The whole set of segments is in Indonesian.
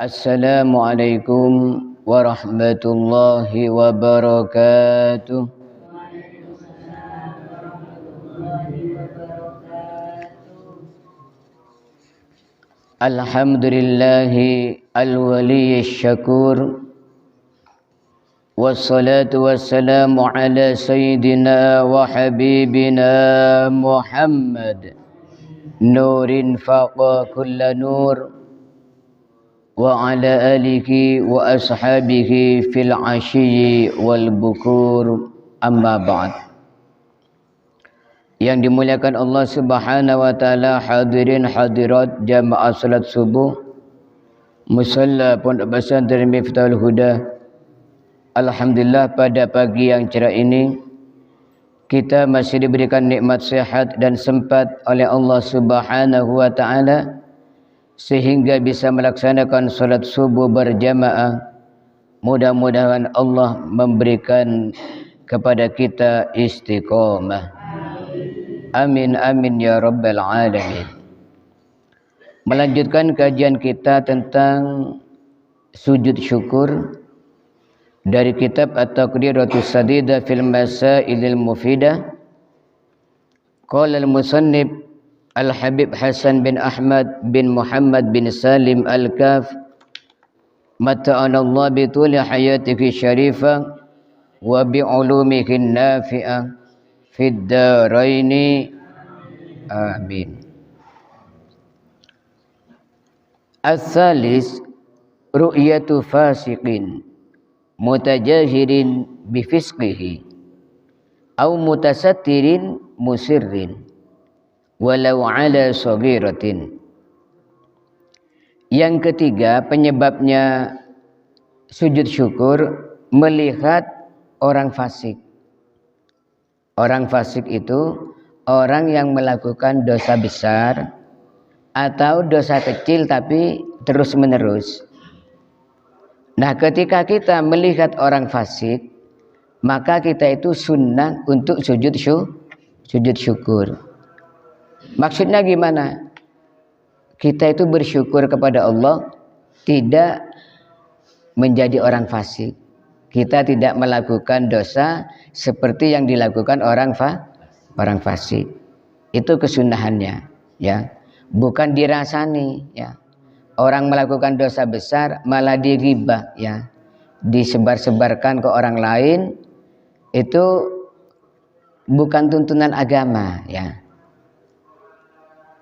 Assalamualaikum warahmatullahi wabarakatuh. Alhamdulillahi al-waliyyi syakur. Wassalatu wassalamu ala sayyidina wa habibina Muhammad nurin faqa kulla nur wa ala alihi wa ashabihi fil ashyi wal bukur, amma ba'd. Yang dimuliakan Allah Subhanahu wa taala, hadirin hadirat jamaah salat subuh musalla Pondok Pesantren Miftahul Huda. Alhamdulillah, pada pagi yang cerah ini kita masih diberikan nikmat sehat dan sempat oleh Allah Subhanahu wa taala sehingga bisa melaksanakan salat subuh berjamaah. Mudah-mudahan Allah memberikan kepada kita istiqomah. Amin amin ya rabbal alamin. Melanjutkan kajian kita tentang sujud syukur dari kitab At-Taqriratus Sadida fil Masailil Mufidah. Qala al-musannif Al-Habib Hasan bin Ahmad bin Muhammad bin Salim Al-Kaf, mata'ana Allah bi tuli hayatihi syarifah wa bi ulumihi nafi'ah fid daraini, amin. As-salis ru'yatu fasiqin mutajahirin bifisqihi au mutasattirin musirrin walau ala saghiratin. Yang ketiga, penyebabnya sujud syukur melihat orang fasik. Orang fasik itu orang yang melakukan dosa besar atau dosa kecil tapi terus menerus. Nah, ketika kita melihat orang fasik, maka kita itu sunnah untuk sujud syukur. Maksudnya gimana? Kita itu bersyukur kepada Allah tidak menjadi orang fasik. Kita tidak melakukan dosa seperti yang dilakukan orang fasik. Itu kesunahannya, ya. Bukan dirasani, ya. Orang melakukan dosa besar malah diribah, ya. Disebar-sebarkan ke orang lain, itu bukan tuntunan agama, ya.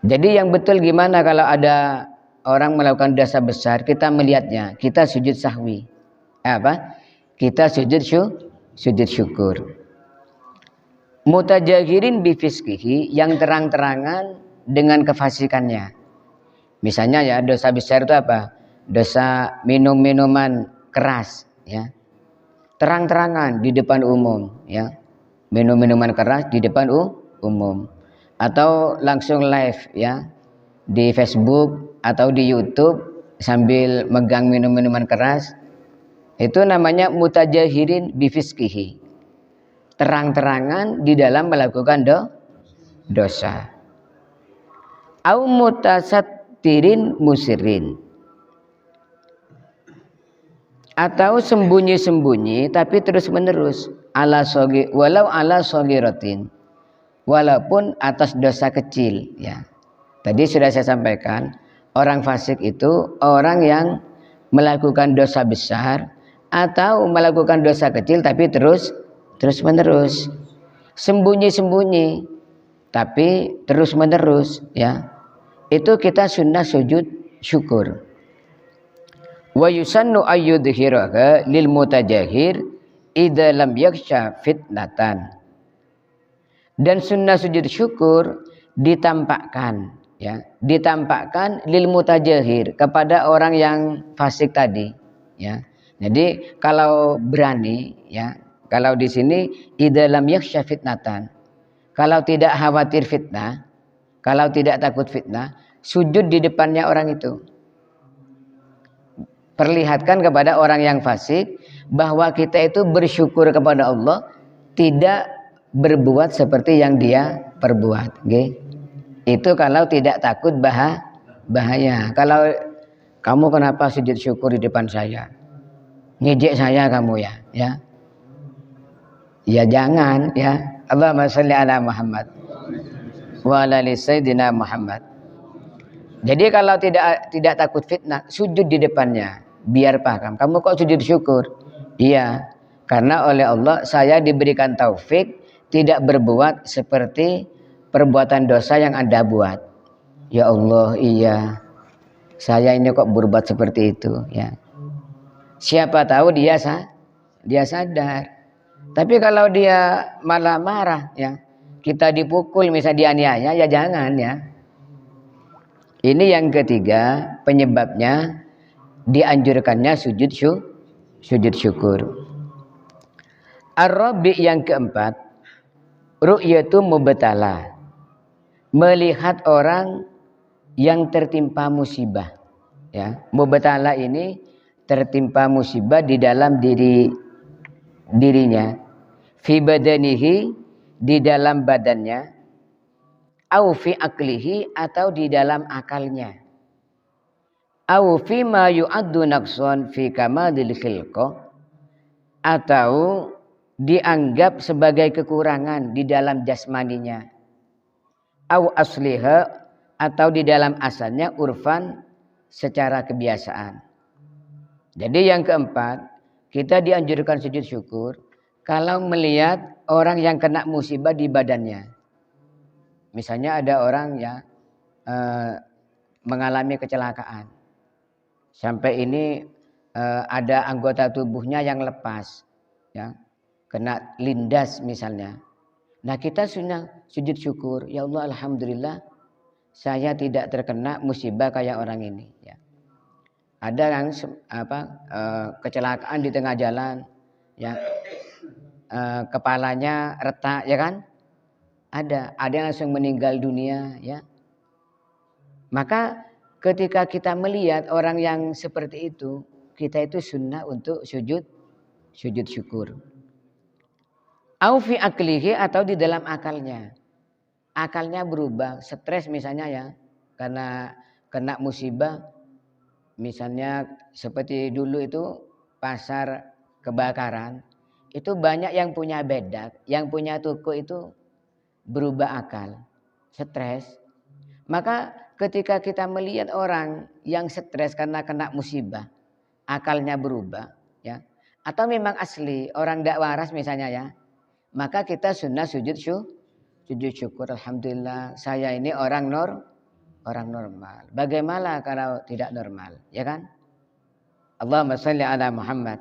Jadi yang betul gimana kalau ada orang melakukan dosa besar, kita melihatnya, kita sujud sahwi. Apa? Kita sujud syukur. Mutajahirin bifisqihi, yang terang-terangan dengan kefasikannya. Misalnya ya, dosa besar itu apa? Dosa minum minuman keras, ya. Terang-terangan di depan umum, ya. Minum minuman keras di depan umum. Atau langsung live, ya, di Facebook atau di YouTube sambil megang minum-minuman keras. Itu namanya mutajahirin bifisqihi, terang-terangan di dalam melakukan dosa. Au mutasattirin musirin, atau sembunyi-sembunyi tapi terus-menerus, walau ala saghiratin, walaupun atas dosa kecil, ya. Tadi sudah saya sampaikan, orang fasik itu orang yang melakukan dosa besar atau melakukan dosa kecil tapi terus menerus. Sembunyi-sembunyi tapi terus menerus, ya. Itu kita sunnah sujud syukur. Wa yusannu ayyudhiraha lil mutajahir idza lam yakhsha fitnatan. Dan sunnah sujud syukur ditampakkan, ya, ditampakkan lil mutajahir, kepada orang yang fasik tadi, ya. Jadi kalau berani, ya, kalau di sini idza lam yakhsha fitnatan, kalau tidak khawatir fitnah, kalau tidak takut fitnah, sujud di depannya orang itu. Perlihatkan kepada orang yang fasik bahwa kita itu bersyukur kepada Allah, tidak berbuat seperti yang dia perbuat, okay? Itu kalau tidak takut bahaya. kamu kenapa sujud syukur di depan saya? Ngejek saya kamu ya, ya. Ya jangan ya. Allahumma sholli ala Muhammad wa ala ali sayyidina Muhammad. Jadi kalau tidak takut fitnah, sujud di depannya, biar paham. Kamu kok sujud syukur? Iya, karena oleh Allah saya diberikan taufik tidak berbuat seperti perbuatan dosa yang Anda buat. Ya Allah, iya. Saya ini kok berbuat seperti itu, ya. Siapa tahu dia sadar. Tapi kalau dia malah marah, ya, kita dipukul, misalnya dianiaya, ya jangan ya. Ini yang ketiga penyebabnya dianjurkannya sujud syukur. Ar-rabi yang keempat, ru'yatu mubtala, melihat orang yang tertimpa musibah. Ya, mubtala ini tertimpa musibah di dalam dirinya, fi badanihi, di dalam badannya, au fi aklihi, atau di dalam akalnya, au fi ma yu'addu naqsan fi kamalil khilqah, atau dianggap sebagai kekurangan di dalam jasmaninya, au asliha, atau di dalam asalnya, urfan, secara kebiasaan. Jadi yang keempat, kita dianjurkan sujud syukur kalau melihat orang yang kena musibah di badannya. Misalnya ada orang yang mengalami kecelakaan, sampai ini ada anggota tubuhnya yang lepas, ya, kena lindas misalnya. Nah kita sunnah sujud syukur, ya Allah alhamdulillah saya tidak terkena musibah kayak orang ini. Ya. Ada yang kecelakaan di tengah jalan, ya, kepalanya retak, ya kan? Ada yang langsung meninggal dunia, ya. Maka ketika kita melihat orang yang seperti itu, kita itu sunnah untuk sujud syukur. Au fi aklihi, atau di dalam akalnya. Akalnya berubah, stres misalnya ya, karena kena musibah. Misalnya seperti dulu itu pasar kebakaran, itu banyak yang punya bedak, yang punya toko itu berubah akal, stres. Maka ketika kita melihat orang yang stres karena kena musibah, akalnya berubah, ya, atau memang asli orang tidak waras misalnya ya, maka kita sunnah sujud syukur. Alhamdulillah saya ini orang normal. Bagaimana kalau tidak normal, ya kan? Allahumma sholli ala Muhammad.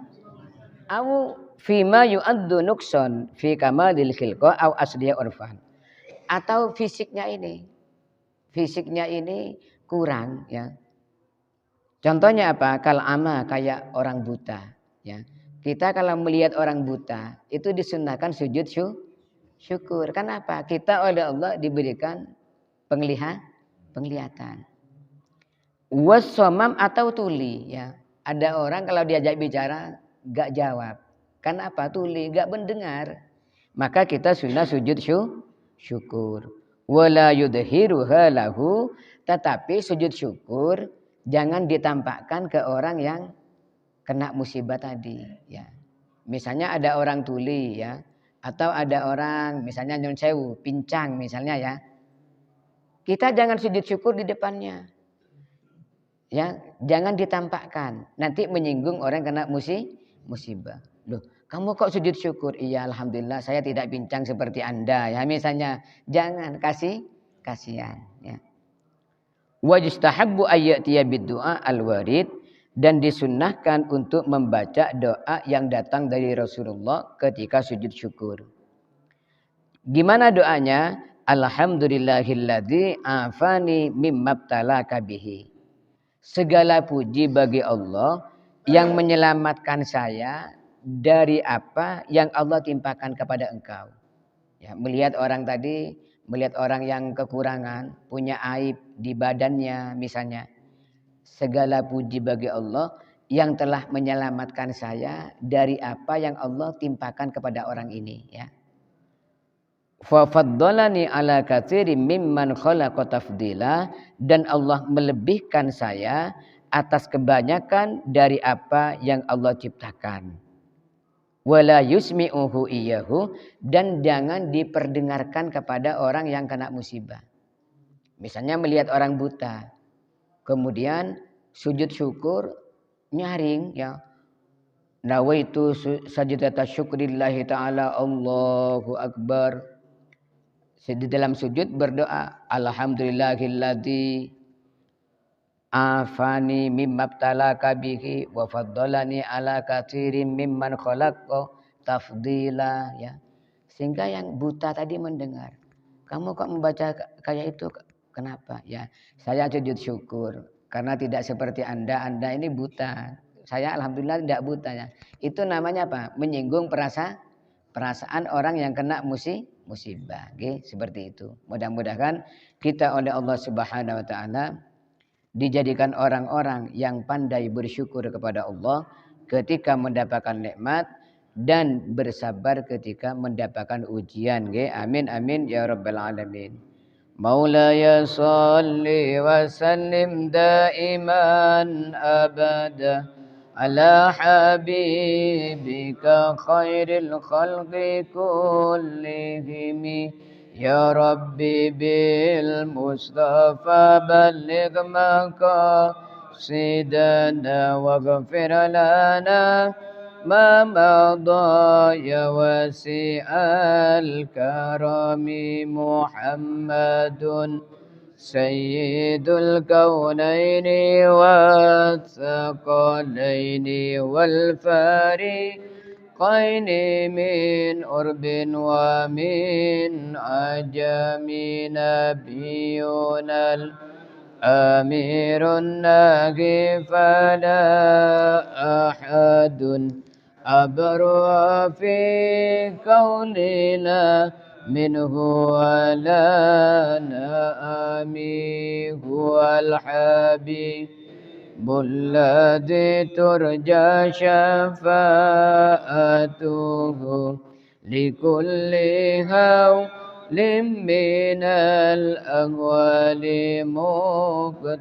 Au fima yu'addu nuqsan fi kamalil khilqah au asliya urfan. Atau fisiknya ini kurang, ya. Contohnya apa? Kal ama, kayak orang buta, ya. Kita kalau melihat orang buta itu disunnahkan sujud syukur. Kenapa? Kita oleh Allah diberikan penglihatan. Wassomam, atau tuli, ya. Ada orang kalau diajak bicara gak jawab. Kenapa? Tuli, gak mendengar. Maka kita sunnah sujud syukur. Wala yudhiruha lahu, tetapi sujud syukur jangan ditampakkan ke orang yang kena musibah tadi, ya. Misalnya ada orang tuli, ya, atau ada orang misalnya nyun sewu, pincang misalnya, ya. Kita jangan sujud syukur di depannya. Ya, jangan ditampakkan. Nanti menyinggung orang kena musibah. Loh, kamu kok sujud syukur? Iya, alhamdulillah saya tidak pincang seperti Anda, ya. Misalnya, jangan kasihan, ya. Wa yustahabbu ayyatiya bid-du'a al-warid, dan disunnahkan untuk membaca doa yang datang dari Rasulullah ketika sujud syukur. Gimana doanya? Alhamdulillahilladzi afani mimmabtalaka bihi. Segala puji bagi Allah yang menyelamatkan saya dari apa yang Allah timpakan kepada engkau. Ya, melihat orang tadi, melihat orang yang kekurangan, punya aib di badannya misalnya. Segala puji bagi Allah yang telah menyelamatkan saya dari apa yang Allah timpakan kepada orang ini, ya. Fa faddalani ala katsirin mimman khalaqa tafdila, dan Allah melebihkan saya atas kebanyakan dari apa yang Allah ciptakan. Wala yusmi'uhu iyyahu, dan jangan diperdengarkan kepada orang yang kena musibah. Misalnya melihat orang buta, kemudian sujud syukur nyaring ya. Nawaitu sajdata syukrillahi ta'ala Allahu Akbar. Di dalam sujud berdoa, alhamdulillahilladzi afani mimma btalaka bihi wa faddalani ala katsirin mimman khalaqa tafdila ya. Sehingga yang buta tadi mendengar. Kamu kok membaca kayak itu? Kenapa? Ya, saya sujud syukur karena tidak seperti Anda ini buta. Saya alhamdulillah tidak buta ya. Itu namanya apa? Menyinggung perasaan orang yang kena musibah. Okay? Seperti itu. Mudah-mudahan kita oleh Allah Subhanahu wa taala dijadikan orang-orang yang pandai bersyukur kepada Allah ketika mendapatkan nikmat dan bersabar ketika mendapatkan ujian. Okay? Amin amin ya rabbal alamin. Maulaya salli wa sallim daiman abada ala habibika khairil khalqi kullihim ya rabbi bil mustafa balligh maqasidana waghfir lana ma madha ya wasi'al karami Muhammadun Sayyidul kaunaini wathaqalaini wal fariqaini min urbin wa min ajami nabiyunal amirun nagi fala ahadun abru fi kaunina minhu ala naami huwal habibul ladzi turja syafa'atuhu likulli hawlim minal ahwali muqtahami.